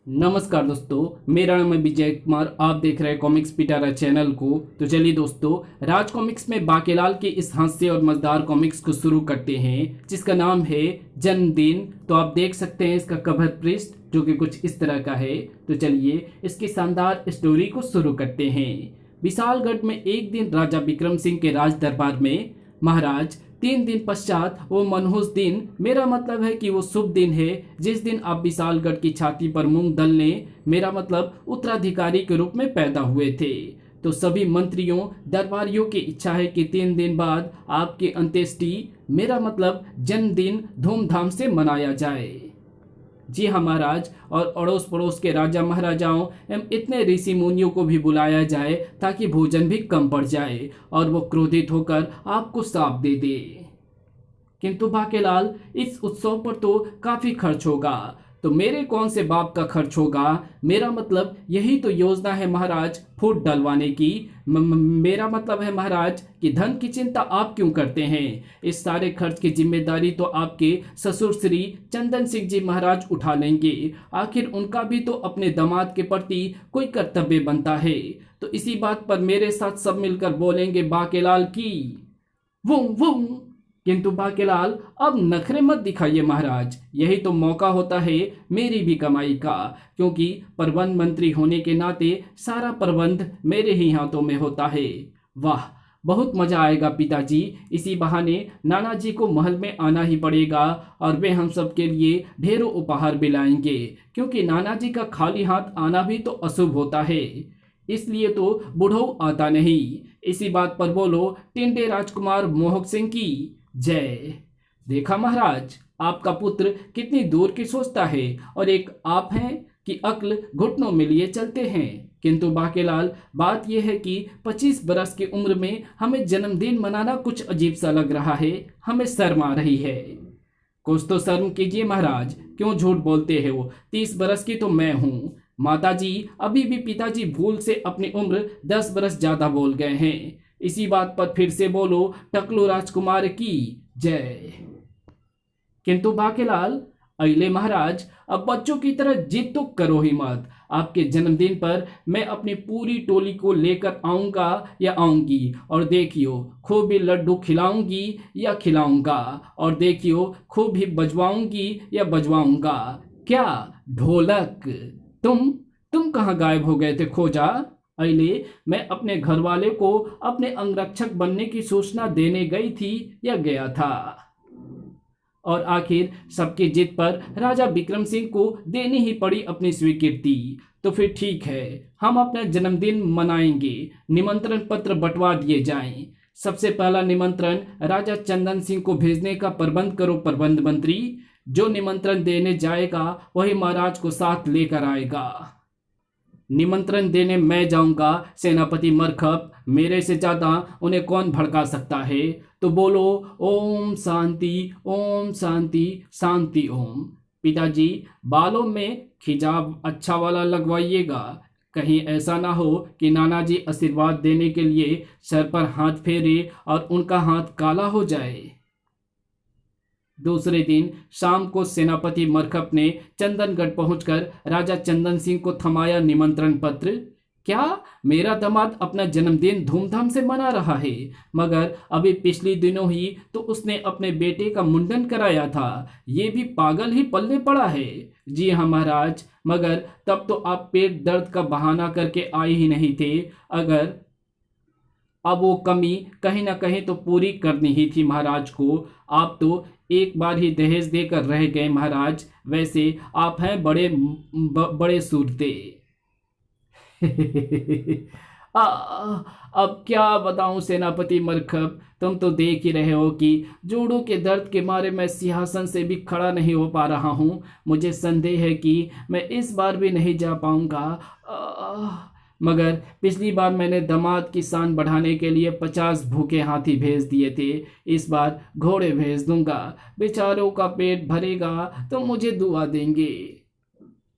नमस्कार दोस्तों, मेरा नाम है विजय कुमार। आप देख रहे हैं कॉमिक्स पिटारा चैनल को। तो चलिए दोस्तों, राज कॉमिक्स में बाकेलाल के इस हास्य और मजेदार कॉमिक्स को शुरू करते हैं, जिसका नाम है जन्मदिन। तो आप देख सकते हैं इसका कवर पृष्ठ जो कि कुछ इस तरह का है। तो चलिए इसकी शानदार स्टोरी को शुरू करते हैं। विशालगढ़ में एक दिन राजा विक्रम सिंह के राज दरबार में महाराज 3 दिन पश्चात वो मनहूस दिन, मेरा मतलब है कि वो शुभ दिन है जिस दिन आप विशालगढ़ की छाती पर मूंग दलने, मेरा मतलब उत्तराधिकारी के रूप में पैदा हुए थे। तो सभी मंत्रियों दरबारियों की इच्छा है कि 3 दिन बाद आपकी अंत्येष्टि, मेरा मतलब जन्मदिन, धूमधाम से मनाया जाए। जी हाँ महाराज, और अड़ोस पड़ोस के राजा महाराजाओं एवं इतने ऋषि मुनियों को भी बुलाया जाए ताकि भोजन भी कम पड़ जाए और वो क्रोधित होकर आपको श्राप दे दे। किंतु बाकेलाल, इस उत्सव पर तो काफी खर्च होगा। तो मेरे कौन से बाप का खर्च होगा? मेरा मतलब यही तो योजना है महाराज, फूट डलवाने की। मेरा मतलब है महाराज कि धन की चिंता आप क्यों करते हैं? इस सारे खर्च की जिम्मेदारी तो आपके ससुर श्री चंदन सिंह जी महाराज उठा लेंगे। आखिर उनका भी तो अपने दामाद के प्रति कोई कर्तव्य बनता है। तो इसी बात पर मेरे साथ सब मिलकर बोलेंगे बाकेलाल की वो वो। किंतु बाकेलाल, अब नखरे मत दिखाइए महाराज, यही तो मौका होता है मेरी भी कमाई का, क्योंकि प्रबंध मंत्री होने के नाते सारा प्रबंध मेरे ही हाथों में होता है। वाह, बहुत मजा आएगा पिताजी। इसी बहाने नाना जी को महल में आना ही पड़ेगा और वे हम सब के लिए ढेरों उपहार भी लाएंगे, क्योंकि नाना जी का खाली हाथ आना भी तो अशुभ होता है। इसलिए तो बुढ़ऊ आता नहीं। इसी बात पर बोलो टिंडे राजकुमार मोहक सिंह की जय। देखा महाराज, आपका पुत्र कितनी दूर की सोचता है, और एक आप हैं कि अक्ल घुटनों में लिए चलते हैं। किंतु बाकेलाल, बात यह है कि 25 बरस की उम्र में हमें जन्मदिन मनाना कुछ अजीब सा लग रहा है, हमें शर्म आ रही है। कुछ तो शर्म कीजिए महाराज, क्यों झूठ बोलते हो? 30 बरस की तो मैं हूँ। माताजी, अभी भी पिताजी भूल से अपनी उम्र 10 बरस ज्यादा बोल गए हैं। इसी बात पर फिर से बोलो टकलू राजकुमार की जय। किंतु बाकेलाल, अइले महाराज, अब बच्चों की तरह जिद तो करो ही मत। आपके जन्मदिन पर मैं अपनी पूरी टोली को लेकर आऊंगा या आऊंगी, और देखियो खूब ही लड्डू खिलाऊंगी या खिलाऊंगा, और देखियो खूब ही बजवाऊंगी या बजवाऊंगा। क्या ढोलक, तुम तुम कहाँ गायब हो गए थे खोजा? अइले, मैं अपने घर वाले को अपने अंगरक्षक बनने की सूचना देने गई थी या गया था। और आखिर सबकी जिद पर राजा विक्रम सिंह को देनी ही पड़ी अपनी स्वीकृति। तो फिर ठीक है, हम अपना जन्मदिन मनाएंगे। निमंत्रण पत्र बंटवा दिए जाएं। सबसे पहला निमंत्रण राजा चंदन सिंह को भेजने का प्रबंध करो प्रबंध मंत्री। जो निमंत्रण देने जाएगा वही महाराज को साथ लेकर आएगा। निमंत्रण देने मैं जाऊंगा सेनापति मरखप, मेरे से ज्यादा उन्हें कौन भड़का सकता है? तो बोलो ओम शांति, ओम शांति, शांति ओम। पिताजी, बालों में खिजाब अच्छा वाला लगवाइएगा, कहीं ऐसा ना हो कि नाना जी आशीर्वाद देने के लिए सर पर हाथ फेरे और उनका हाथ काला हो जाए। दूसरे दिन शाम को सेनापति मरकप ने चंदनगढ़ पहुंचकर राजा चंदन सिंह को थमाया निमंत्रण पत्र। क्या मेरा दामाद अपना जन्मदिन धूमधाम से मना रहा है? मगर अभी पिछले दिनों ही तो उसने अपने बेटे का मुंडन कराया था। ये भी पागल ही पल्ले पड़ा है। जी हाँ महाराज, मगर तब तो आप पेट दर्द का बहाना करके आए ही नहीं थे। अगर अब वो कमी कहीं ना कहीं तो पूरी करनी ही थी महाराज को। आप तो एक बार ही दहेज देकर रह गए महाराज। वैसे आप हैं बड़े सूरते। अब क्या बताऊं सेनापति मरखप, तुम तो देख ही रहे हो कि जोड़ों के दर्द के मारे मैं सिंहासन से भी खड़ा नहीं हो पा रहा हूं। मुझे संदेह है कि मैं इस बार भी नहीं जा पाऊंगा। मगर पिछली बार मैंने दामाद की शान बढ़ाने के लिए 50 भूखे हाथी भेज दिए थे। इस बार घोड़े भेज दूंगा। बेचारों का पेट भरेगा तो मुझे दुआ देंगे।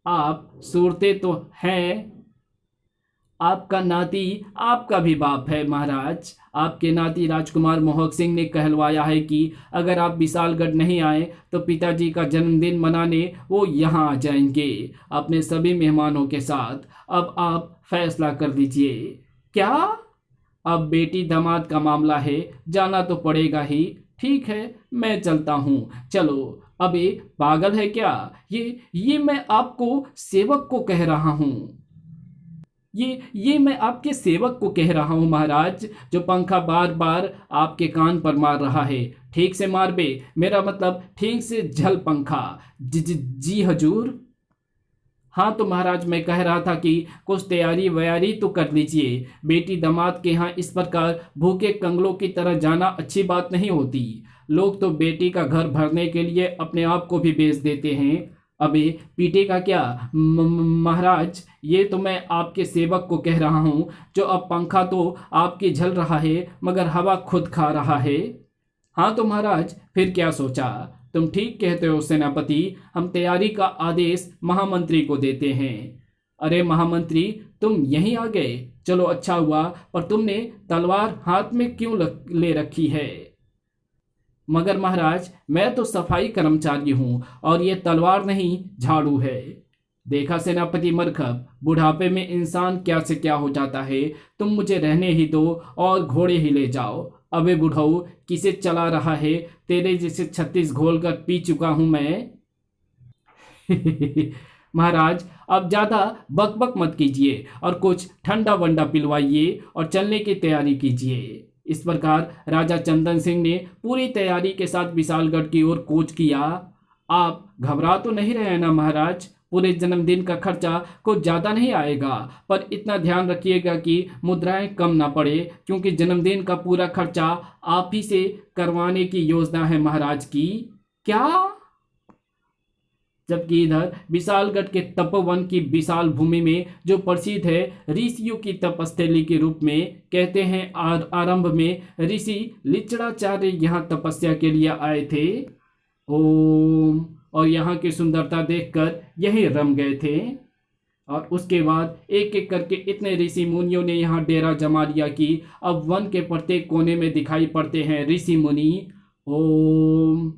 आप सूरते तो हैं, आपका नाती आपका भी बाप है महाराज। आपके नाती राजकुमार मोहक सिंह ने कहलवाया है कि अगर आप विशालगढ़ नहीं आए तो पिताजी का जन्मदिन मनाने वो यहाँ आ जाएंगे अपने सभी मेहमानों के साथ। अब आप फैसला कर लीजिए। क्या? अब बेटी दामाद का मामला है, जाना तो पड़ेगा ही। ठीक है, मैं चलता हूँ। चलो। अबे पागल है क्या? ये मैं आपको सेवक को कह रहा हूँ। ये मैं आपके सेवक को कह रहा हूँ महाराज, जो पंखा बार बार आपके कान पर मार रहा है। ठीक से मार बे, मेरा मतलब ठीक से झल पंखा। जी हजूर। हाँ तो महाराज, मैं कह रहा था कि कुछ तैयारी वैयारी तो कर लीजिए। बेटी दामाद के यहाँ इस प्रकार भूखे कंगलों की तरह जाना अच्छी बात नहीं होती। लोग तो बेटी का घर भरने के लिए अपने आप को भी बेच देते हैं। अबे पीटे का क्या महाराज, ये तो मैं आपके सेवक को कह रहा हूँ, जो अब पंखा तो आपकी झल रहा है मगर हवा खुद खा रहा है। हाँ तो महाराज, फिर क्या सोचा? तुम ठीक कहते हो सेनापति, हम तैयारी का आदेश महामंत्री को देते हैं। अरे महामंत्री, तुम यहीं आ गए? चलो अच्छा हुआ, पर तुमने तलवार हाथ में क्यों ले रखी है? मगर महाराज, मैं तो सफाई कर्मचारी हूँ और ये तलवार नहीं झाड़ू है। देखा सेनापति मरकब, बुढ़ापे में इंसान क्या से क्या हो जाता है। तुम मुझे रहने ही दो और घोड़े ही ले जाओ। अबे बुढ़ऊ, किसे चला रहा है? तेरे जैसे 36 घोल कर पी चुका हूं मैं। महाराज, अब ज्यादा बकबक मत कीजिए और कुछ ठंडा वंडा पिलवाइए और चलने की तैयारी कीजिए। इस प्रकार राजा चंदन सिंह ने पूरी तैयारी के साथ विशालगढ़ की ओर कूच किया। आप घबरा तो नहीं रहे ना महाराज? पूरे जन्मदिन का खर्चा कुछ ज़्यादा नहीं आएगा, पर इतना ध्यान रखिएगा कि मुद्राएं कम ना पड़े, क्योंकि जन्मदिन का पूरा खर्चा आप ही से करवाने की योजना है महाराज की। क्या? जबकि इधर विशालगढ़ के तपोवन की विशाल भूमि में, जो प्रसिद्ध है ऋषियों की तपस्थली के रूप में, कहते हैं आरंभ में ऋषि लिचड़ाचार्य यहाँ तपस्या के लिए आए थे। ओम। और यहाँ की सुंदरता देखकर यहीं रम गए थे। और उसके बाद एक एक करके इतने ऋषि मुनियों ने यहाँ डेरा जमा लिया कि अब वन के प्रत्येक कोने में दिखाई पड़ते हैं ऋषि मुनि। ओम।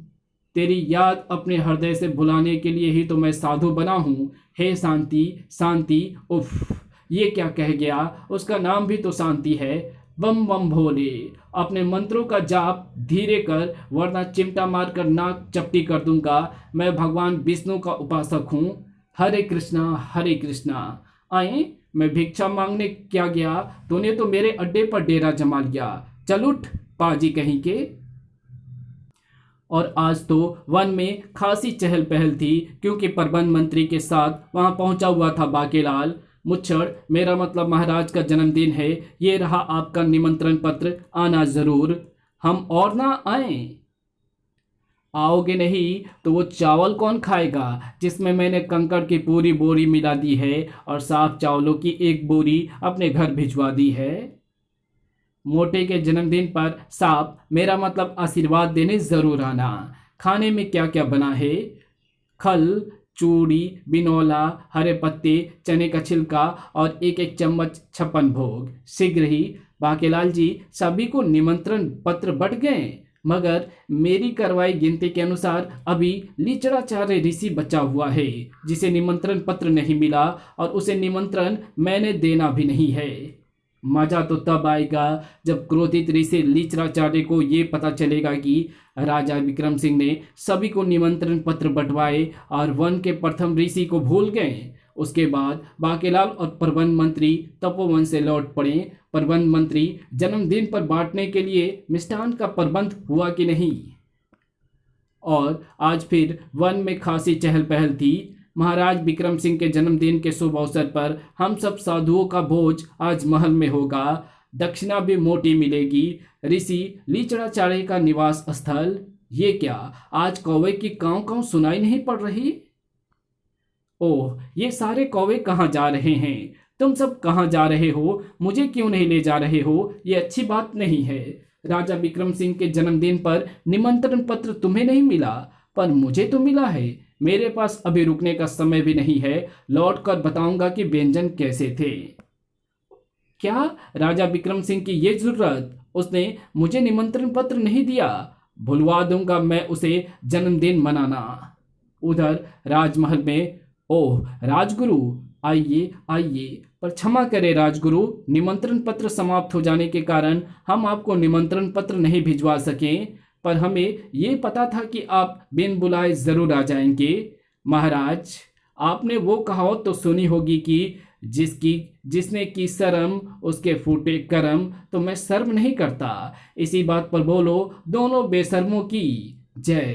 तेरी याद अपने हृदय से भुलाने के लिए ही तो मैं साधु बना हूँ। हे शांति शांति। उफ, ये क्या कह गया? उसका नाम भी तो शांति है। बम बम भोले, अपने मंत्रों का जाप धीरे कर, वरना चिमटा मारकर नाक चपटी कर दूंगा। मैं भगवान विष्णु का उपासक हूँ। हरे कृष्णा हरे कृष्णा। आए, मैं भिक्षा मांगने क्या गया? तूने तो मेरे अड्डे पर डेरा जमा लिया। चल उठ पाजी कहीं के। और आज तो वन में खासी चहल पहल थी, क्योंकि प्रबंध मंत्री के साथ वहां पहुंचा हुआ था बाकेलाल। मुच्छड़, मेरा मतलब महाराज का जन्मदिन है, ये रहा आपका निमंत्रण पत्र, आना जरूर। हम और ना आए? आओगे नहीं तो वो चावल कौन खाएगा जिसमें मैंने कंकड़ की पूरी बोरी मिला दी है और साफ चावलों की एक बोरी अपने घर भिजवा दी है। मोटे के जन्मदिन पर साफ, मेरा मतलब आशीर्वाद देने जरूर आना। खाने में क्या क्या बना है? खल, चूड़ी, बिनौला, हरे पत्ते, चने का छिलका और एक एक चम्मच छप्पन भोग। शीघ्र ही। बाकेलाल जी, सभी को निमंत्रण पत्र बट गए, मगर मेरी करवाई गिनती के अनुसार अभी लिचड़ाचार्य ऋषि बचा हुआ है, जिसे निमंत्रण पत्र नहीं मिला और उसे निमंत्रण मैंने देना भी नहीं है। मजा तो तब आएगा जब क्रोधित ऋषि लिचड़ाचार्य को ये पता चलेगा कि राजा विक्रम सिंह ने सभी को निमंत्रण पत्र बंटवाए और वन के प्रथम ऋषि को भूल गए। उसके बाद बाकेलाल और प्रबंध मंत्री तपोवन से लौट पड़े। प्रबंध मंत्री, जन्मदिन पर बांटने के लिए मिष्ठान का प्रबंध हुआ कि नहीं? और आज फिर वन में खासी चहल पहल थी। महाराज विक्रम सिंह के जन्मदिन के शुभ अवसर पर हम सब साधुओं का भोज आज महल में होगा। दक्षिणा भी मोटी मिलेगी। ऋषि लिचड़ाचार्य का निवास स्थल। ये क्या, आज कौवे की काँव काँव सुनाई नहीं पड़ रही? ओह, ये सारे कौवे कहाँ जा रहे हैं? तुम सब कहाँ जा रहे हो? मुझे क्यों नहीं ले जा रहे हो? ये अच्छी बात नहीं है। राजा विक्रम सिंह के जन्मदिन पर निमंत्रण पत्र तुम्हें नहीं मिला, पर मुझे तो मिला है। मेरे पास अभी रुकने का समय भी नहीं है, लौट कर बताऊंगा कि व्यंजन कैसे थे। क्या राजा विक्रम सिंह की ये जरूरत? उसने मुझे निमंत्रण पत्र नहीं दिया। भुलवा दूंगा मैं उसे जन्मदिन मनाना। उधर राजमहल में, ओह राजगुरु, आइए आइए। पर क्षमा करें राजगुरु, निमंत्रण पत्र समाप्त हो जाने के कारण हम आपको निमंत्रण पत्र नहीं भिजवा सके, पर हमें ये पता था कि आप बिन बुलाए जरूर आ जाएंगे। महाराज, आपने वो कहावत तो सुनी होगी कि जिसने की शर्म उसके फूटे कर्म, तो मैं शर्म नहीं करता। इसी बात पर बोलो दोनों बेशर्मों की जय।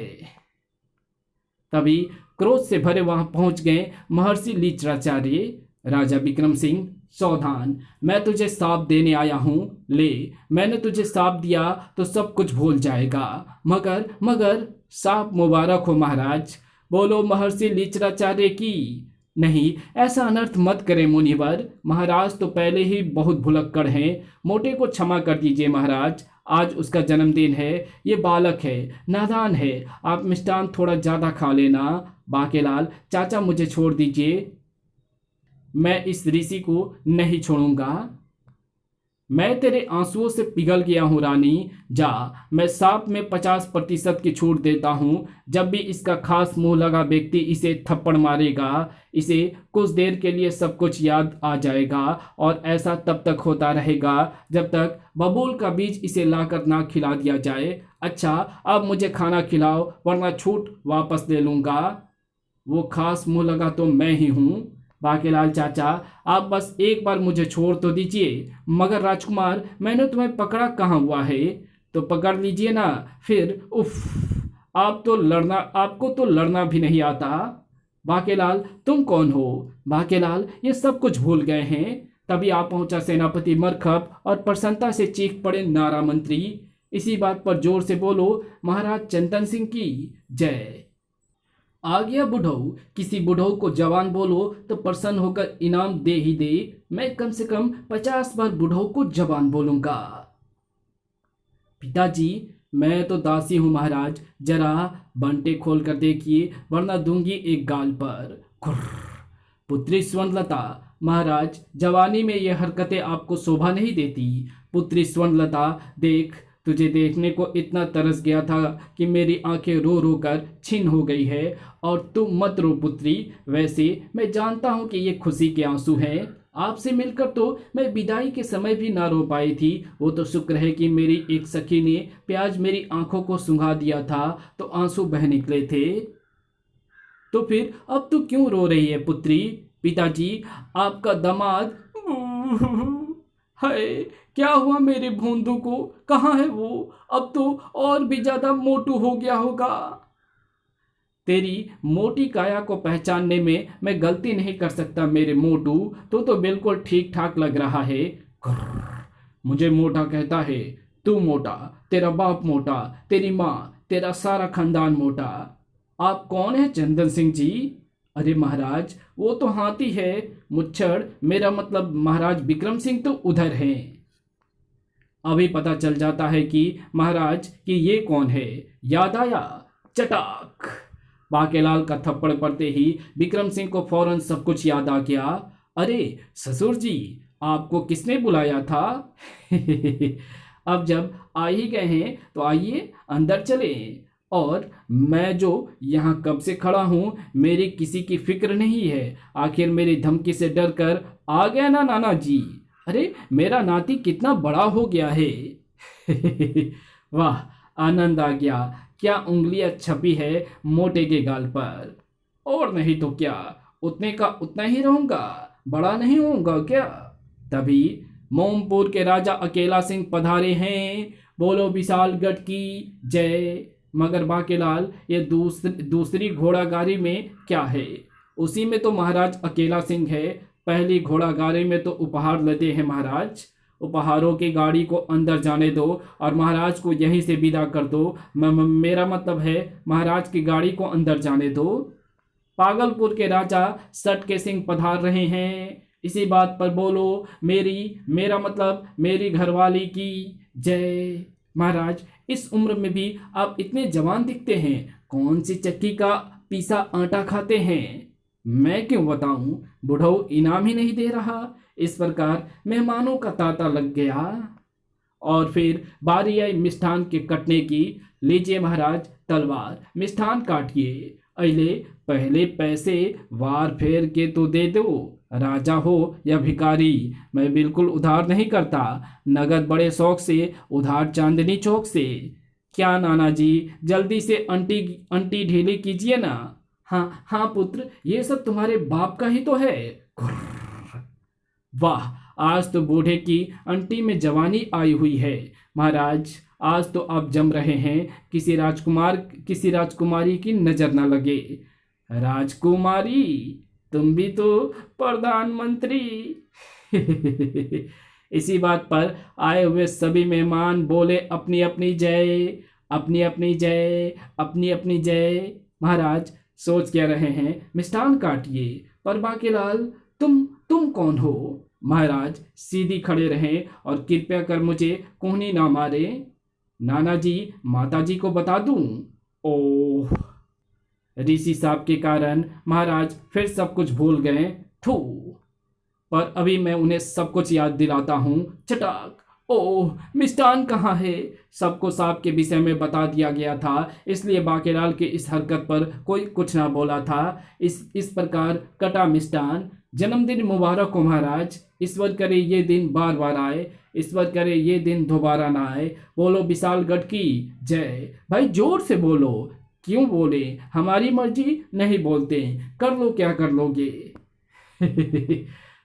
तभी क्रोध से भरे वहां पहुंच गए महर्षि लीचराचार्य। राजा विक्रम सिंह, सावधान, मैं तुझे शाप देने आया हूं। ले, मैंने तुझे शाप दिया तो सब कुछ भूल जाएगा। मगर मगर शाप मुबारक हो महाराज। बोलो महर्षि लीचराचार्य की। नहीं, ऐसा अनर्थ मत करें मुनिवर। महाराज तो पहले ही बहुत भुलक्कड़ हैं। मोटे को क्षमा कर दीजिए महाराज, आज उसका जन्मदिन है। ये बालक है, नादान है। आप मिष्ठान थोड़ा ज़्यादा खा लेना। बाकेलाल चाचा, मुझे छोड़ दीजिए, मैं इस ऋषि को नहीं छोड़ूंगा। मैं तेरे आंसुओं से पिघल गया हूँ रानी। जा, मैं शाप में 50% की छूट देता हूँ। जब भी इसका खास मुंह लगा व्यक्ति इसे थप्पड़ मारेगा, इसे कुछ देर के लिए सब कुछ याद आ जाएगा, और ऐसा तब तक होता रहेगा जब तक बबूल का बीज इसे लाकर ना खिला दिया जाए। अच्छा, अब मुझे खाना खिलाओ, वरना छूट वापस ले लूँगा। वो खास मुंह लगा तो मैं ही हूँ। बाकेलाल चाचा, आप बस एक बार मुझे छोड़ तो दीजिए। मगर राजकुमार, मैंने तुम्हें पकड़ा कहाँ हुआ है? तो पकड़ लीजिए ना फिर। उफ, आपको तो लड़ना भी नहीं आता। बाकेलाल, तुम कौन हो? बाकेलाल ये सब कुछ भूल गए हैं। तभी आ पहुंचा सेनापति मरखप और प्रसन्नता से चीख पड़े नारा मंत्री। इसी बात पर जोर से बोलो महाराज चंदन सिंह की जय। आ गया बुढ़ऊ। किसी बुढ़ऊ को जवान बोलो तो प्रसन्न होकर इनाम दे ही दे। मैं कम से कम 50 बार बुढ़ऊ को जवान बोलूंगा। पिताजी, मैं तो दासी हूं महाराज, जरा बंटे खोल कर देखिए, वरना दूंगी एक गाल पर। पुत्री स्वर्णलता, महाराज जवानी में ये हरकतें आपको शोभा नहीं देती। पुत्री स्वर्णलता, देख, तुझे देखने को इतना तरस गया था कि मेरी आंखें रो रो कर छीन हो गई है। और तुम मत रो पुत्री, वैसे मैं जानता हूँ कि ये खुशी के आंसू हैं। आपसे मिलकर तो मैं विदाई के समय भी ना रो पाई थी। वो तो शुक्र है कि मेरी एक सखी ने प्याज मेरी आंखों को सुंघा दिया था, तो आंसू बह निकले थे। तो फिर अब तू क्यों रो रही है पुत्री? पिताजी, आपका दामाद हाय, क्या हुआ मेरे भोंदू को? कहाँ है वो? अब तो और भी ज्यादा मोटू हो गया होगा। तेरी मोटी काया को पहचानने में मैं गलती नहीं कर सकता मेरे मोटू। तो बिल्कुल ठीक ठाक लग रहा है। मुझे मोटा कहता है? तू मोटा, तेरा बाप मोटा, तेरी माँ, तेरा सारा खानदान मोटा। आप कौन है चंदन सिंह जी? अरे महाराज, वो तो हाथी है। मुच्छड़, मेरा मतलब महाराज विक्रम सिंह तो उधर हैं। अभी पता चल जाता है कि महाराज कि ये कौन है। याद आया? चटाक। बाकेलाल का थप्पड़ पड़ते ही विक्रम सिंह को फौरन सब कुछ याद आ गया। अरे ससुर जी, आपको किसने बुलाया था? अब जब आ ही गए हैं तो आइए अंदर चले। और मैं जो यहाँ कब से खड़ा हूँ, मेरी किसी की फिक्र नहीं है। आखिर मेरी धमकी से डर कर आ गया ना नाना जी। अरे मेरा नाती कितना बड़ा हो गया है। वाह, आनंद आ गया। क्या उंगलियां छपी है मोटे के गाल पर। और नहीं तो क्या, उतने का उतना ही रहूंगा, बड़ा नहीं होऊंगा क्या? तभी मोमपुर के राजा अकेला सिंह पधारे हैं। बोलो विशालगढ़ की जय। मगर बाकेलाल, ये दूसरी घोड़ागाड़ी में क्या है? उसी में तो महाराज अकेला सिंह है। पहली घोड़ागाड़ी में तो उपहार लदे हैं महाराज। उपहारों की गाड़ी को अंदर जाने दो और महाराज को यहीं से विदा कर दो। मेरा मतलब है महाराज की गाड़ी को अंदर जाने दो। पागलपुर के राजा सटके सिंह पधार रहे हैं। इसी बात पर बोलो मेरा मतलब मेरी घरवाली की जय। महाराज, इस उम्र में भी आप इतने जवान दिखते हैं। कौन सी चक्की का पीसा आटा खाते हैं? मैं क्यों बताऊं, बुढ़ऊ इनाम ही नहीं दे रहा। इस प्रकार मेहमानों का तांता लग गया और फिर बारी आई मिष्ठान के कटने की। लीजिए महाराज तलवार, मिष्ठान काटिए। अले पहले पैसे वार फेर के तो दे दो। राजा हो या भिखारी, मैं बिल्कुल उधार नहीं करता, नगद बड़े शौक से, उधार चांदनी चौक से। क्या नाना जी, जल्दी से अंटी अंटी ढीली कीजिए ना। हाँ हाँ पुत्र, ये सब तुम्हारे बाप का ही तो है। वाह, आज तो बूढ़े की अंटी में जवानी आई हुई है। महाराज आज तो आप जम रहे हैं, किसी राजकुमारी की नजर न लगे। राजकुमारी, तुम भी तो प्रधानमंत्री। इसी बात पर आए हुए सभी मेहमान बोले अपनी अपनी जय, अपनी अपनी जय, अपनी अपनी जय। महाराज सोच क्या रहे हैं, मिष्ठान काटिए। पर बाकीलाल, तुम कौन हो? महाराज सीधी खड़े रहें और कृपया कर मुझे कोहनी ना मारे। नाना जी, माता जी को बता दूं? ओह, ऋषि साहब के कारण महाराज फिर सब कुछ भूल गए। थू, पर अभी मैं उन्हें सब कुछ याद दिलाता हूँ। चटाक। ओह, मिष्ठान कहाँ है? सबको सांप के विषय में बता दिया गया था, इसलिए बाकेलाल की इस हरकत पर कोई कुछ ना बोला था। इस प्रकार कटा मिष्ठान। जन्मदिन मुबारक हो महाराज। ईश्वर करे ये दिन बार बार आए, ईश्वर करे ये दिन दोबारा ना आए। बोलो विशालगढ़ की जय। भाई जोर से बोलो। क्यों बोले? हमारी मर्जी, नहीं बोलते। कर लो क्या कर लोगे।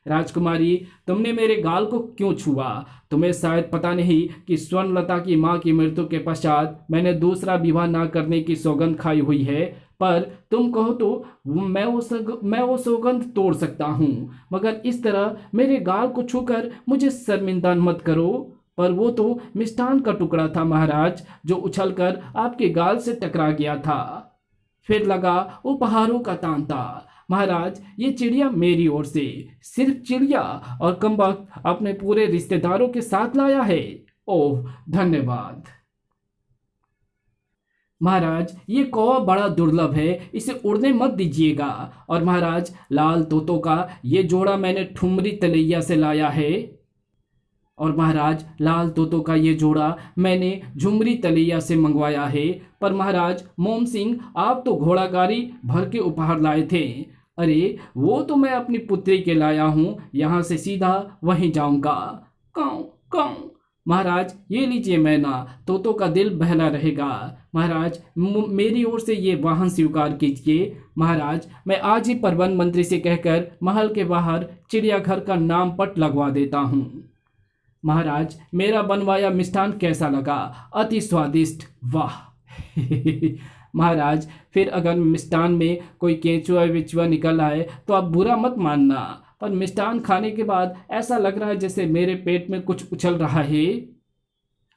राजकुमारी, तुमने मेरे गाल को क्यों छुआ? तुम्हें शायद पता नहीं कि स्वर्णलता की मां की मृत्यु के पश्चात मैंने दूसरा विवाह ना करने की सौगंध खाई हुई है। पर तुम कहो तो मैं वो सौगंध तोड़ सकता हूँ, मगर इस तरह मेरे गाल को छूकर मुझे शर्मिंदा मत करो। पर वो तो मिष्ठान का टुकड़ा था महाराज, जो उछलकर आपके गाल से टकरा गया था। फिर लगा उपहारों का तांता। महाराज, ये चिड़िया मेरी ओर से, सिर्फ चिड़िया, और कमबख्त अपने पूरे रिश्तेदारों के साथ लाया है। ओह धन्यवाद। महाराज, ये कौवा बड़ा दुर्लभ है, इसे उड़ने मत दीजिएगा। और महाराज, लाल तोतों का ये जोड़ा मैंने ठुमरी तलैया से लाया है। और महाराज, लाल तोतों का ये जोड़ा मैंने झुमरी तलैया से मंगवाया है। पर महाराज मोम सिंह, आप तो घोड़ा गाड़ी भर के उपहार लाए थे। अरे वो तो मैं अपनी पुत्री के लाया हूँ, यहाँ से सीधा वहीं जाऊंगा। काऊ काऊ। महाराज ये लीजिए मैना, तोतों का दिल बहला रहेगा। महाराज मेरी ओर से ये वाहन स्वीकार कीजिए। महाराज, मैं आज ही प्रबंध मंत्री से कहकर महल के बाहर चिड़ियाघर का नाम पट लगवा देता हूँ। महाराज, मेरा बनवाया मिष्ठान कैसा लगा? अति स्वादिष्ट। वाह। महाराज, फिर अगर मिष्ठान में कोई केंचुआ विचुआ निकल आए तो आप बुरा मत मानना, पर मिष्ठान खाने के बाद ऐसा लग रहा है जैसे मेरे पेट में कुछ उछल रहा है।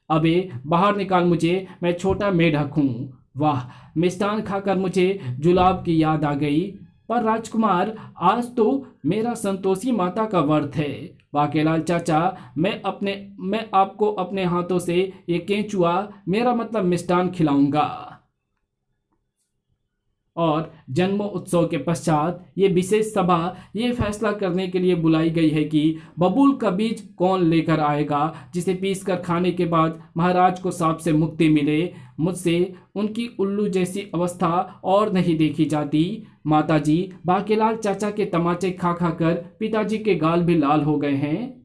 अबे बाहर निकाल मुझे, मैं छोटा मेढक हूँ। वाह, मिष्ठान खाकर मुझे जुलाब की याद आ गई। पर राजकुमार, आज तो मेरा संतोषी माता का व्रत है। बाकेलाल चाचा, मैं आपको अपने हाथों से ये केंचुआ, मेरा मतलब मिष्ठान, खिलाऊंगा। और जन्म उत्सव के पश्चात ये विशेष सभा ये फैसला करने के लिए बुलाई गई है कि बबूल का बीज कौन लेकर आएगा, जिसे पीसकर खाने के बाद महाराज को सांप से मुक्ति मिले। मुझसे उनकी उल्लू जैसी अवस्था और नहीं देखी जाती। माताजी, बाकेलाल चाचा के तमाचे खा खा कर पिताजी के गाल भी लाल हो गए हैं।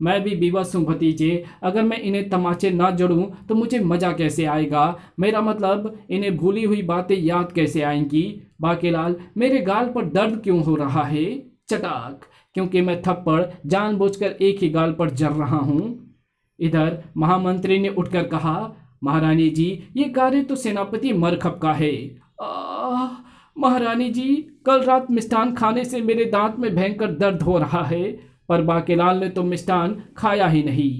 मैं भी विवश हूँ भतीजे, अगर मैं इन्हें तमाचे ना जड़ूं तो मुझे मजा कैसे आएगा? मेरा मतलब, इन्हें भूली हुई बातें याद कैसे आएंगी? बाकेलाल, मेरे गाल पर दर्द क्यों हो रहा है? चटाक, क्योंकि मैं थप्पड़ जानबूझकर एक ही गाल पर जड़ रहा हूँ। इधर महामंत्री ने उठकर कहा, महारानी जी, ये कार्य तो सेनापति मरखप का है। महारानी जी, कल रात मिष्ठान खाने से मेरे दांत में भयंकर दर्द हो रहा है। पर बाकेलाल ने तो मिष्ठान खाया ही नहीं।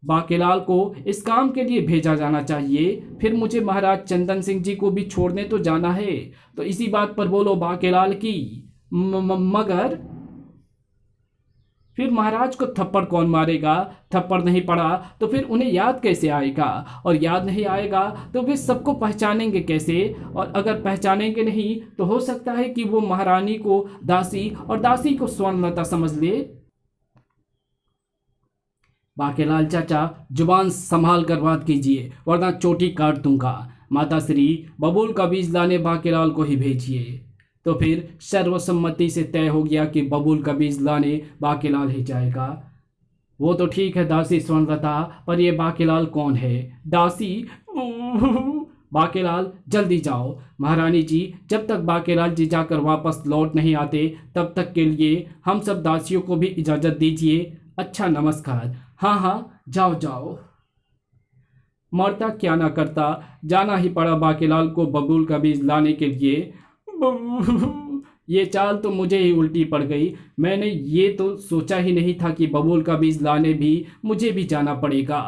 बाकेलाल को इस काम के लिए भेजा जाना चाहिए। फिर मुझे महाराज चंदन सिंह जी को भी छोड़ने तो जाना है, तो इसी बात पर बोलो बाकेलाल की। मगर फिर महाराज को थप्पड़ कौन मारेगा? थप्पड़ नहीं पड़ा तो फिर उन्हें याद कैसे आएगा? और याद नहीं आएगा तो फिर सबको पहचानेंगे कैसे? और अगर पहचानेंगे नहीं तो हो सकता है कि वो महारानी को दासी और दासी को स्वर्णलता समझ ले। बाकेलाल चाचा, जुबान संभाल कर बात कीजिए वरना चोटी काट दूंगा। माता श्री, बबूल का बीज लाने बाकेलाल को ही भेजिए। तो फिर सर्वसम्मति से तय हो गया कि बबूल का बीज लाने बाकेलाल ही जाएगा। वो तो ठीक है दासी स्वर्णलता, पर ये बाकेलाल कौन है? दासी, बाकेलाल जल्दी जाओ। महारानी जी, जब तक बाकेलाल जी जाकर वापस लौट नहीं आते तब तक के लिए हम सब दासियों को भी इजाजत दीजिए। अच्छा, नमस्कार। हाँ हाँ, जाओ जाओ। मरता क्या ना करता, जाना ही पड़ा बाकेलाल को बबूल का बीज लाने के लिए। ये चाल तो मुझे ही उल्टी पड़ गई। मैंने ये तो सोचा ही नहीं था कि बबूल का बीज लाने भी मुझे भी जाना पड़ेगा।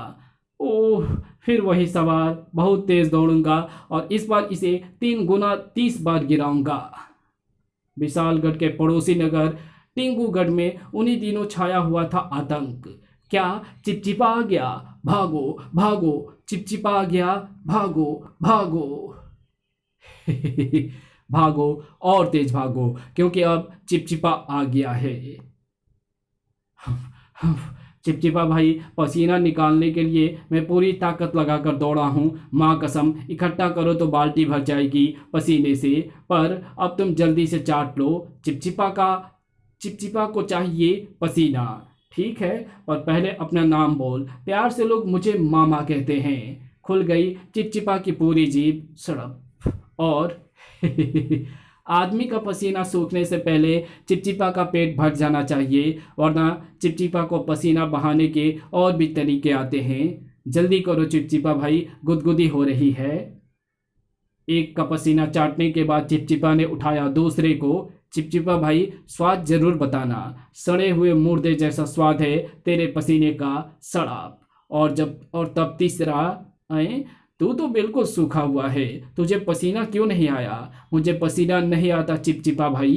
ओह, फिर वही सवार। बहुत तेज दौड़ूंगा और इस बार इसे 3 गुना 30 बार गिराऊंगा। विशालगढ़ के पड़ोसी नगर टिंगूगढ़ में उन्हीं दिनों छाया हुआ था आतंक। क्या? चिपचिपा आ गया, भागो भागो। चिपचिपा आ गया, भागो भागो। भागो और तेज भागो, क्योंकि अब चिपचिपा आ गया है। चिपचिपा भाई, पसीना निकालने के लिए मैं पूरी ताकत लगाकर दौड़ा हूँ। माँ कसम, इकट्ठा करो तो बाल्टी भर जाएगी पसीने से। पर अब तुम जल्दी से चाट लो। चिपचिपा को चाहिए पसीना। ठीक है, पर पहले अपना नाम बोल। प्यार से लोग मुझे मामा कहते हैं। खुल गई चिपचिपा की पूरी जीभ सड़प। और आदमी का पसीना सूखने से पहले चिपचिपा का पेट भर जाना चाहिए, वरना चिपचिपा को पसीना बहाने के और भी तरीके आते हैं। जल्दी करो चिपचिपा भाई, गुदगुदी हो रही है। एक का पसीना चाटने के बाद चिपचिपा ने उठाया दूसरे को। चिपचिपा भाई, स्वाद जरूर बताना। सड़े हुए मुर्दे जैसा स्वाद है तेरे पसीने का, सड़ाप। और तब तीसरा, तू तो बिल्कुल सूखा हुआ है, तुझे पसीना क्यों नहीं आया? मुझे पसीना नहीं आता चिपचिपा भाई।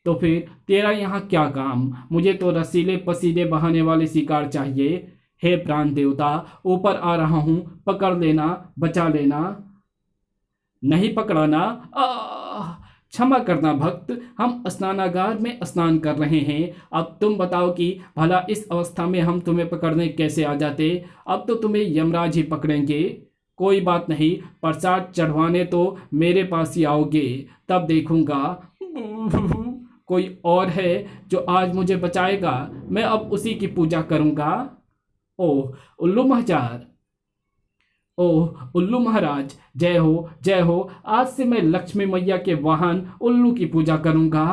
तो फिर तेरा यहाँ क्या काम? मुझे तो रसीले पसीने बहाने वाले शिकार चाहिए। हे प्राण देवता, ऊपर आ रहा हूँ, पकड़ लेना, बचा लेना। नहीं पकड़ाना। क्षमा करना भक्त, हम स्नानागार में स्नान कर रहे हैं। अब तुम बताओ कि भला इस अवस्था में हम तुम्हें पकड़ने कैसे आ जाते? अब तो तुम्हें यमराज ही पकड़ेंगे। कोई बात नहीं, प्रसाद चढ़वाने तो मेरे पास ही आओगे, तब देखूंगा। कोई और है जो आज मुझे बचाएगा? मैं अब उसी की पूजा करूंगा। ओह उल्लू महाराज, ओह उल्लू महाराज, जय हो जय हो। आज से मैं लक्ष्मी मैया के वाहन उल्लू की पूजा करूंगा।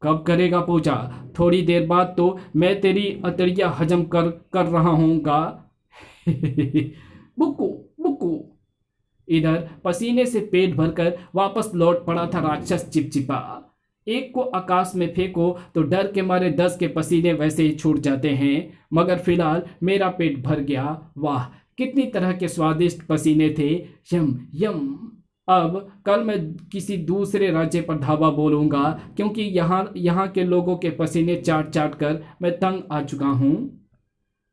कब करेगा पूजा? थोड़ी देर बाद तो मैं तेरी अतरिया हजम कर रहा हूँगा। बुक्कू बुक्कू। इधर पसीने से पेट भरकर वापस लौट पड़ा था राक्षस चिपचिपा। एक को आकाश में फेंको तो डर के मारे 10 के पसीने वैसे ही छूट जाते हैं, मगर फिलहाल मेरा पेट भर गया। वाह, कितनी तरह के स्वादिष्ट पसीने थे। यम यम। अब कल मैं किसी दूसरे राज्य पर धावा बोलूँगा, क्योंकि यहाँ के लोगों के पसीने चाट चाट कर मैं तंग आ चुका हूँ।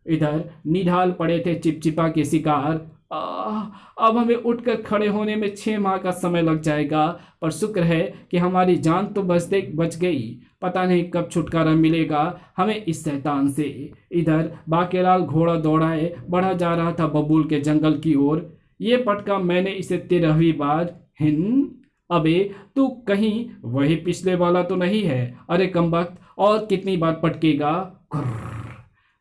इधर निढाल पड़े थे चिपचिपा के शिकार। अब हमें उठकर खड़े होने में 6 माह का समय लग जाएगा, पर शुक्र है कि हमारी जान तो बच गई। पता नहीं कब छुटकारा मिलेगा हमें इस शैतान से। इधर बाकेलाल घोड़ा दौड़ाए बढ़ा जा रहा था बबूल के जंगल की ओर। ये पटका मैंने इसे 13वीं बार। अबे तू कहीं वही पिछले वाला तो नहीं है? अरे कमबख्त, और कितनी बार पटकेगा?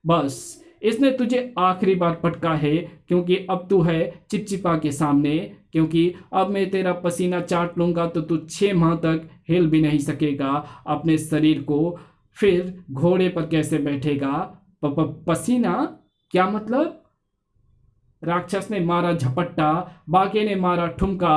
बस, इसने तुझे आखिरी बार पटका है, क्योंकि अब तू है चिपचिपा के सामने। क्योंकि अब मैं तेरा पसीना चाट लूंगा तो तू 6 माह तक हिल भी नहीं सकेगा अपने शरीर को। फिर घोड़े पर कैसे बैठेगा? पसीना क्या मतलब? राक्षस ने मारा झपट्टा, बाके ने मारा ठुमका।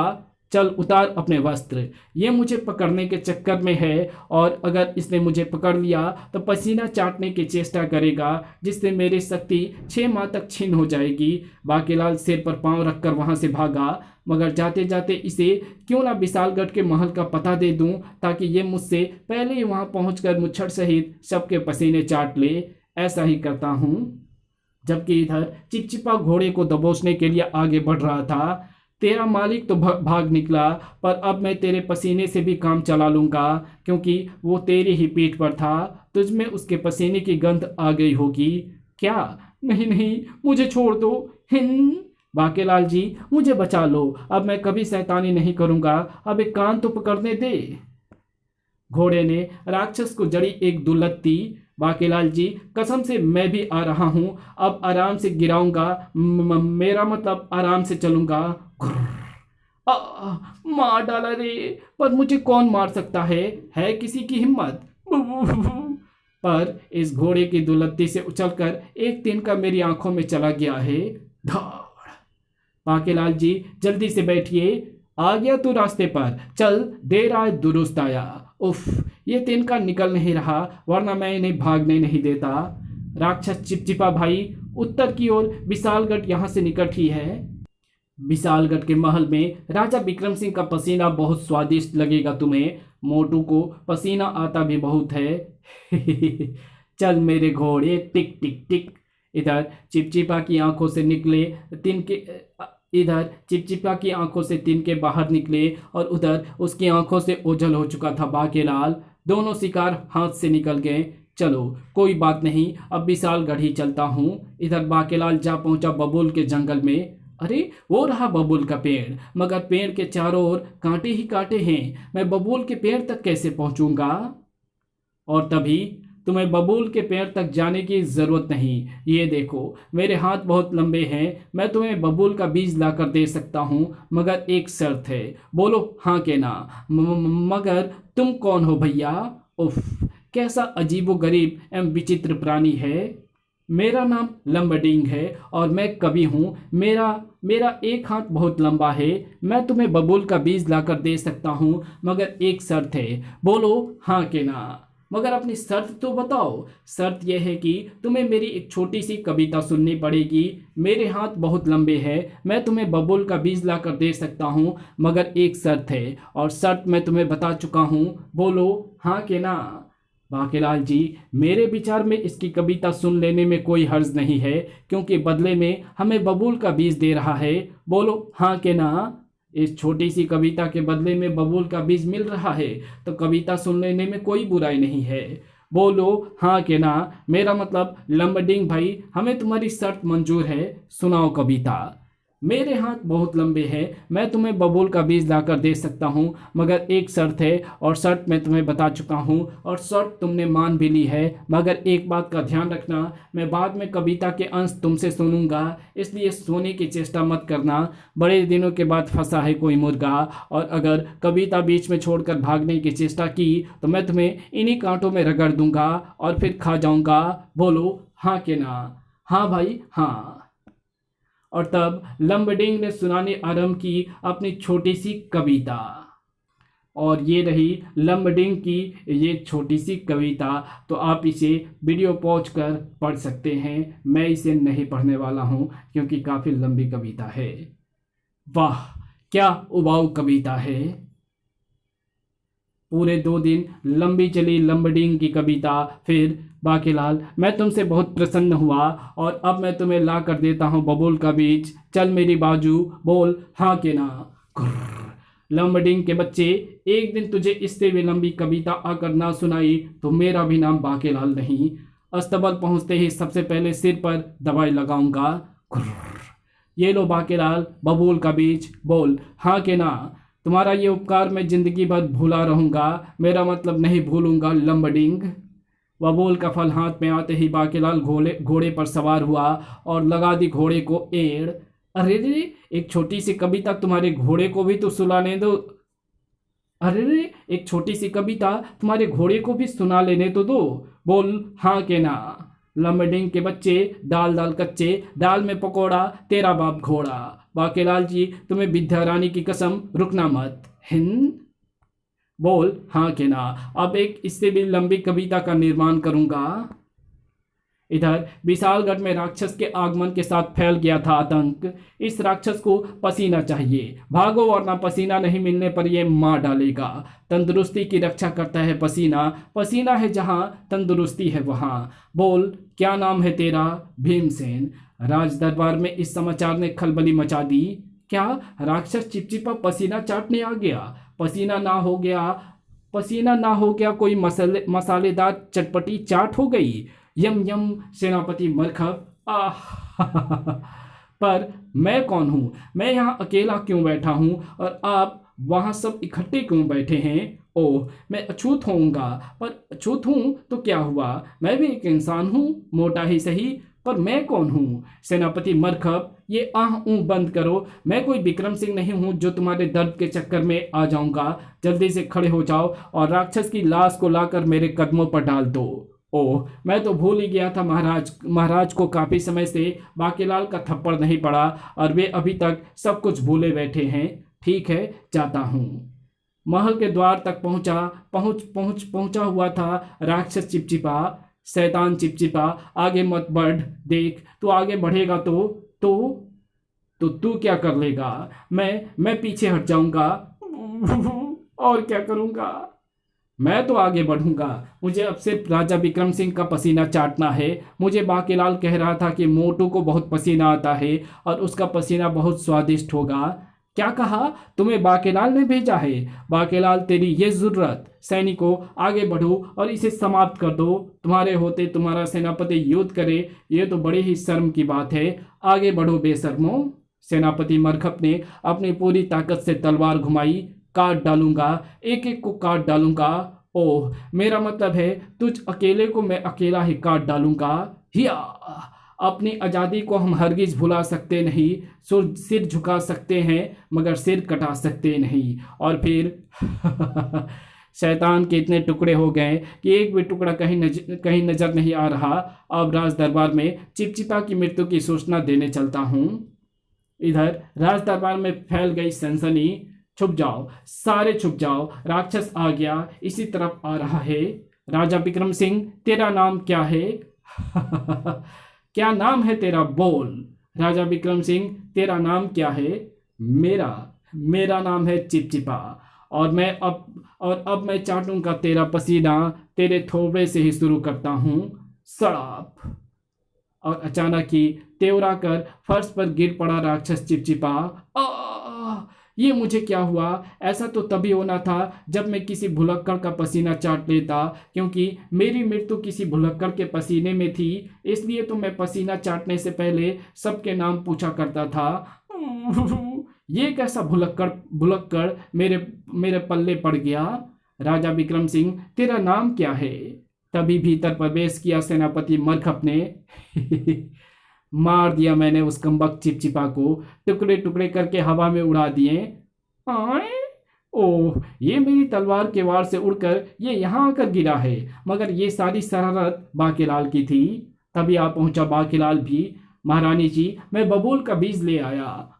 चल उतार अपने वस्त्र। ये मुझे पकड़ने के चक्कर में है और अगर इसने मुझे पकड़ लिया तो पसीना चाटने की चेष्टा करेगा, जिससे मेरी शक्ति 6 माह तक छीन हो जाएगी। बाकीलाल सिर पर पांव रखकर वहां से भागा, मगर जाते जाते इसे क्यों ना विशालगढ़ के महल का पता दे दूं, ताकि ये मुझसे पहले ही वहां पहुंचकर मुच्छर सहित सबके पसीने चाट ले। ऐसा ही करता हूं। जबकि इधर चिपचिपा घोड़े को दबोचने के लिए आगे बढ़ रहा था। तेरा मालिक तो भाग निकला, पर अब मैं तेरे पसीने से भी काम चला लूंगा, क्योंकि वो तेरी ही पीठ पर था। तुझ में उसके पसीने की गंध आ गई होगी। क्या? नहीं नहीं, मुझे छोड़ दो। हिन बाकेलाल जी, मुझे बचा लो। अब मैं कभी शैतानी नहीं करूंगा। अब एक कान तो पकड़ने दे। घोड़े ने राक्षस को जड़ी एक दुलत्ती। बाकेलाल जी, कसम से मैं भी आ रहा हूं। अब आराम से गिराऊंगा, मेरा मतलब आराम से चलूंगा। मार डाला रे। पर मुझे कौन मार सकता है किसी की हिम्मत? पर इस घोड़े की दुलत्ती से उछलकर एक तिनका मेरी आंखों में चला गया है। धाड़। बाकेलाल जी, जल्दी से बैठिए। आ गया तू रास्ते पर। चल, देर आए दुरुस्त आया। उफ, ये तिनका निकल नहीं रहा, वरना मैं इन्हें भागने नहीं देता। राक्षस चिपचिपा भाई, उत्तर की ओर विशालगढ़ यहाँ से निकट ही है। विशालगढ़ के महल में राजा विक्रम सिंह का पसीना बहुत स्वादिष्ट लगेगा तुम्हें। मोटू को पसीना आता भी बहुत है। चल मेरे घोड़े, टिक टिक टिक। इधर चिपचिपा की आंखों से निकले तिनके इधर चिपचिपा की आंखों से तिनके बाहर निकले और उधर उसकी आंखों से ओझल हो चुका था बाकेलाल। दोनों शिकार हाथ से निकल गए। चलो कोई बात नहीं, अब विशालगढ़ ही चलता हूँ। इधर बाकेलाल जा पहुंचा बबूल के जंगल में। अरे वो रहा बबूल का पेड़, मगर पेड़ के चारों ओर कांटे ही कांटे हैं। मैं बबूल के पेड़ तक कैसे पहुंचूंगा? और तभी, तुम्हें बबूल के पेड़ तक जाने की जरूरत नहीं। ये देखो, मेरे हाथ बहुत लंबे हैं। मैं तुम्हें बबूल का बीज लाकर दे सकता हूँ, मगर एक शर्त है। बोलो हाँ के ना। मगर तुम कौन हो भैया? उफ, कैसा अजीबोगरीब एवं विचित्र प्राणी है। मेरा नाम लंबडिंग है और मैं कवि हूँ। मेरा मेरा एक हाथ बहुत लंबा है। मैं तुम्हें बबूल का बीज लाकर दे सकता हूँ, मगर एक शर्त है। बोलो हाँ के ना। मगर अपनी शर्त तो बताओ। शर्त यह है कि तुम्हें मेरी एक छोटी सी कविता सुननी पड़ेगी। मेरे हाथ बहुत लंबे हैं। मैं तुम्हें बबूल का बीज लाकर दे सकता हूँ, मगर एक शर्त है, और शर्त मैं तुम्हें बता चुका हूँ। बोलो हाँ के ना। बाकेलाल जी, मेरे विचार में इसकी कविता सुन लेने में कोई हर्ज नहीं है, क्योंकि बदले में हमें बबूल का बीज दे रहा है। बोलो हाँ के ना। इस छोटी सी कविता के बदले में बबूल का बीज मिल रहा है, तो कविता सुन लेने में कोई बुराई नहीं है। बोलो हाँ के ना। मेरा मतलब लंबडिंग भाई, हमें तुम्हारी शर्त मंजूर है। सुनाओ कविता। मेरे हाथ बहुत लंबे हैं। मैं तुम्हें बबूल का बीज लाकर दे सकता हूँ, मगर एक शर्त है, और शर्त मैं तुम्हें बता चुका हूँ, और शर्त तुमने मान भी ली है। मगर एक बात का ध्यान रखना, मैं बाद में कविता के अंश तुमसे सुनूंगा, इसलिए सोने की चेष्टा मत करना। बड़े दिनों के बाद फंसा है कोई मुर्गा, और अगर कविता बीच में छोड़कर भागने की चेष्टा की तो मैं तुम्हें इन्हीं कांटों में रगड़ दूंगा और फिर खा जाऊंगा। बोलो हाँ के ना। हाँ भाई हाँ। और तब लंबडिंग ने सुनाने आरंभ की अपनी छोटी सी कविता। और ये रही लंबडिंग की ये छोटी सी कविता। तो आप इसे वीडियो पॉज कर पढ़ सकते हैं। मैं इसे नहीं पढ़ने वाला हूँ, क्योंकि काफ़ी लंबी कविता है। वाह, क्या उबाऊ कविता है। पूरे 2 दिन लंबी चली लंबडिंग की कविता। फिर बाकेलाल, मैं तुमसे बहुत प्रसन्न हुआ, और अब मैं तुम्हें ला कर देता हूँ बबूल का बीज। चल मेरी बाजू, बोल हाँ के ना। लंबडिंग के बच्चे, एक दिन तुझे इससे भी लंबी कविता आकर ना सुनाई तो मेरा भी नाम बाकेलाल नहीं। अस्तबल पहुँचते ही सबसे पहले सिर पर दवाई लगाऊंगा। ये लो बाकेलाल, बबूल का बीज। बोल हाँ के ना। तुम्हारा ये उपकार मैं जिंदगी भर भूला रहूंगा। मेरा मतलब नहीं भूलूंगा लंबडिंग। बबूल का फल हाथ में आते ही बाकेलाल घोड़े पर सवार हुआ और लगा दी घोड़े को एड़। अरे रे, एक छोटी सी कविता तुम्हारे घोड़े को भी तो सुनाने दो। अरे रे, एक छोटी सी कविता तुम्हारे घोड़े को भी सुना लेने तो दो। बोल हाँ के ना। लंबडिंग के बच्चे, दाल दाल कच्चे, दाल में पकोड़ा, तेरा बाप घोड़ा। बाकेलाल जी, तुम्हें विद्या रानी की कसम, रुकना मत। हिंद बोल हाँ के ना। अब एक इससे भी लंबी कविता का निर्माण करूंगा। इधर विशालगढ़ में राक्षस के आगमन के साथ फैल गया था आतंक। इस राक्षस को पसीना चाहिए, भागो वरना पसीना नहीं मिलने पर यह मार डालेगा। तंदुरुस्ती की रक्षा करता है पसीना, पसीना है जहां तंदुरुस्ती है वहां। बोल क्या नाम है तेरा? भीमसेन। राज दरबार में इस समाचार ने खलबली मचा दी। क्या राक्षस चिपचिपा पसीना चाटने आ गया? पसीना ना हो गया कोई मसालेदार चटपटी चाट हो गई। यम यम सेनापति मरखब आह पर मैं कौन हूँ? मैं यहाँ अकेला क्यों बैठा हूँ और आप वहाँ सब इकट्ठे क्यों बैठे हैं? ओह, मैं अछूत होऊंगा, पर अछूत हूँ तो क्या हुआ? मैं भी एक इंसान हूँ, मोटा ही सही, पर मैं कौन हूँ? सेनापति मरखब, ये आह ऊँ बंद करो। मैं कोई विक्रम सिंह नहीं हूँ जो तुम्हारे दर्द के चक्कर में आ जाऊंगा। जल्दी से खड़े हो जाओ और राक्षस की लाश को लाकर मेरे कदमों पर डाल दो। ओह, मैं तो भूल ही गया था महाराज को काफी समय से बाकेलाल का थप्पड़ नहीं पड़ा और वे अभी तक सब कुछ भूले बैठे हैं। ठीक है, जाता हूँ। महल के द्वार तक पहुंचा हुआ था राक्षस चिपचिपा। शैतान चिपचिपा, आगे मत बढ़, देख तू आगे बढ़ेगा तो तू क्या कर लेगा? मैं पीछे हट जाऊंगा और क्या करूंगा? मैं तो आगे बढ़ूंगा। मुझे अब सिर्फ राजा विक्रम सिंह का पसीना चाटना है। मुझे बाकेलाल कह रहा था कि मोटू को बहुत पसीना आता है और उसका पसीना बहुत स्वादिष्ट होगा। क्या कहा? तुम्हें बाकेलाल ने भेजा है? बाकेलाल, तेरी ये जरूरत। सैनिकों, आगे बढ़ो और इसे समाप्त कर दो। तुम्हारे होते तुम्हारा सेनापति युद्ध करे, ये तो बड़ी ही शर्म की बात है। आगे बढ़ो बेशर्मो। सेनापति मरखप ने अपनी पूरी ताकत से तलवार घुमाई। काट डालूंगा, एक एक को काट डालूंगा। ओह, मेरा मतलब है तुझ अकेले को मैं अकेला ही काट डालूंगा। हिया, अपनी आज़ादी को हम हरगिज भुला सकते नहीं। सिर झुका सकते हैं मगर सिर कटा सकते नहीं। और फिर शैतान के इतने टुकड़े हो गए कि एक भी टुकड़ा कहीं नजर नहीं आ रहा। अब राज दरबार में चिपचिपा की मृत्यु की सूचना देने चलता हूँ। इधर राज दरबार में फैल गई सनसनी। छुप जाओ, सारे छुप जाओ, राक्षस आ गया, इसी तरफ आ रहा है। राजा विक्रम सिंह, तेरा नाम क्या है? क्या नाम है तेरा? बोल। राजा विक्रम सिंह, तेरा नाम क्या है? मेरा नाम है चिपचिपा और अब मैं चाटूंगा तेरा पसीना। तेरे थोबड़े से ही शुरू करता हूँ। सड़ाप। और अचानक ही तेवरा कर फर्श पर गिर पड़ा राक्षस चिपचिपा। ये मुझे क्या हुआ? ऐसा तो तभी होना था जब मैं किसी भुलक्कड़ का पसीना चाट लेता, क्योंकि मेरी मृत्यु किसी भुलक्कड़ के पसीने में थी। इसलिए तो मैं पसीना चाटने से पहले सबके नाम पूछा करता था। ये कैसा भुलक्कड़ मेरे पल्ले पड़ गया? राजा विक्रम सिंह, तेरा नाम क्या है? तभी भीतर प्रवेश किया सेनापति मरखप ने। मार दिया मैंने उस कमबख्त चिपचिपा को, टुकड़े टुकड़े करके हवा में उड़ा दिए। ओह, ये मेरी तलवार के वार से उड़कर ये यहाँ आकर गिरा है, मगर ये सारी शरारत बाकेलाल की थी। तभी आ पहुंचा बाकेलाल भी। महारानी जी, मैं बबूल का बीज ले आया।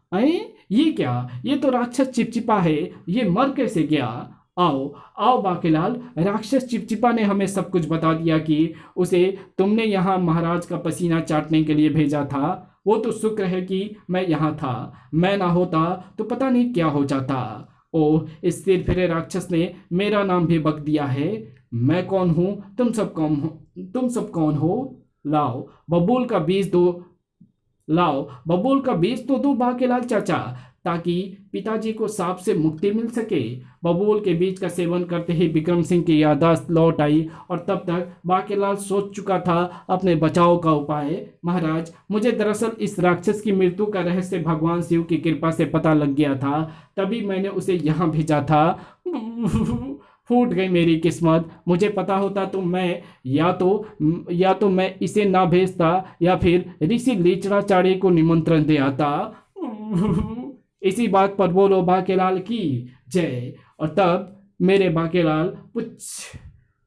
ये क्या? ये तो राक्षस चिपचिपा है, ये मर कैसे गया? आओ आओ बाकेलाल, राक्षस चिपचिपा ने हमें सब कुछ बता दिया कि उसे तुमने यहाँ महाराज का पसीना चाटने के लिए भेजा था। वो तो शुक्र है कि मैं यहाँ था, मैं ना होता तो पता नहीं क्या हो जाता। ओह, इस सिर फिरे राक्षस ने मेरा नाम भी बक दिया है। मैं कौन हूँ? तुम सब कौन हो? लाओ बबूल का बीज तो दो बाकेलाल चाचा, ताकि पिताजी को सांप से मुक्ति मिल सके। बबूल के बीज का सेवन करते ही विक्रम सिंह की याददाश्त लौट आई और तब तक बाकेलाल सोच चुका था अपने बचाव का उपाय। महाराज, मुझे दरअसल इस राक्षस की मृत्यु का रहस्य भगवान शिव की कृपा से पता लग गया था, तभी मैंने उसे यहाँ भेजा था। फूट गई मेरी किस्मत। मुझे पता होता तो मैं या तो मैं इसे ना भेजता या फिर ऋषि लीचड़ाचार्य को निमंत्रण दे आता। इसी बात पर बोलो बाकेलाल की जय। और तब मेरे बाकेलाल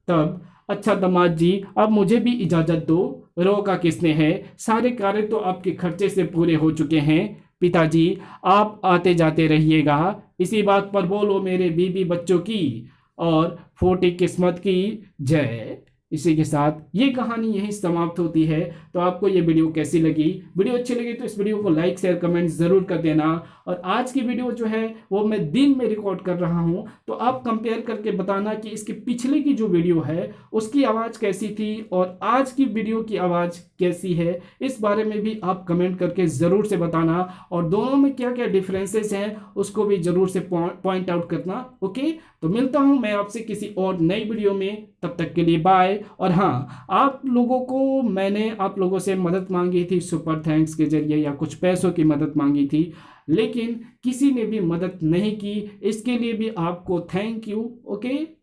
तब अच्छा दामाद जी, अब मुझे भी इजाजत दो। रोका किसने है? सारे कार्य तो आपके खर्चे से पूरे हो चुके हैं। पिताजी, आप आते जाते रहिएगा, इसी बात पर बोलो मेरे बीबी बच्चों की और फूटी किस्मत की जय। इसी के साथ ये कहानी यहीं समाप्त होती है। तो आपको ये वीडियो कैसी लगी? वीडियो अच्छी लगी तो इस वीडियो को लाइक शेयर कमेंट जरूर कर देना। और आज की वीडियो जो है वो मैं दिन में रिकॉर्ड कर रहा हूँ, तो आप कंपेयर करके बताना कि इसके पिछले की जो वीडियो है उसकी आवाज़ कैसी थी और आज की वीडियो की आवाज़ कैसी है। इस बारे में भी आप कमेंट करके ज़रूर से बताना और दोनों में क्या क्या डिफरेंसेस हैं उसको भी ज़रूर से पॉइंट आउट करना। ओके, तो मिलता हूँ मैं आपसे किसी और नई वीडियो में, तब तक के लिए बाय। और हाँ, मैंने आप लोगों से मदद मांगी थी सुपर थैंक्स के जरिए या कुछ पैसों की मदद मांगी थी, लेकिन किसी ने भी मदद नहीं की। इसके लिए भी आपको थैंक यू। ओके।